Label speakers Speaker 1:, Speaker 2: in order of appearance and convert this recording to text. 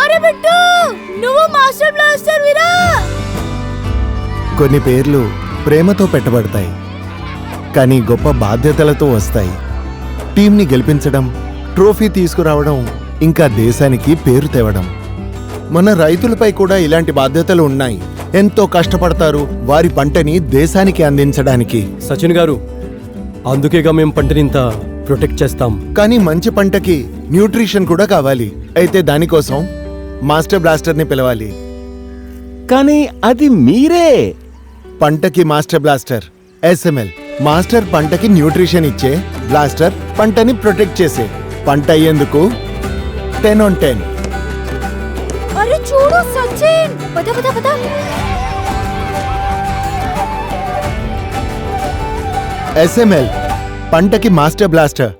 Speaker 1: అరే బిట్టు, నువ్వు master blaster వీరా.
Speaker 2: కొన్ని పేర్లు ప్రేమతో పెట్టబడతాయి, కానీ గొప్ప బాధ్యతలతో వస్తాయి. టీంని గెలిపించడం, ట్రోఫీ తీసుకురావడం, ఇంకా దేశానికి పేరు తేవడం. మన రైతులపై కూడా ఇలాంటి బాధ్యతలు ఉన్నాయి. ఎంతో కష్టపడతారు వారి పంటని దేశానికి అందించడానికి.
Speaker 3: సచిన్ గారు, అందుకేగా మేము పంటని ఇంత ప్రొటెక్ట్ చేస్తాం.
Speaker 2: కానీ మంచి పంటకి న్యూట్రిషన్ కూడా కావాలి. అయితే దానికోసం మాస్టర్ బ్లాస్టర్ని పిలవాలి.
Speaker 4: కానీ అది మీరే.
Speaker 2: పంటకి మాస్టర్ బ్లాస్టర్ ఎస్ఎంఎల్. మాస్టర్ పంటకి న్యూట్రిషన్ ఇచ్చే, బ్లాస్టర్ పంటని ప్రొటెక్ట్ చేసే. పంట అయ్యేందుకు 10 on 10.
Speaker 1: అరే చూడు సచిన్, పద పద పద.
Speaker 2: ఎస్ఎంఎల్ పంటకి మాస్టర్ బ్లాస్టర్.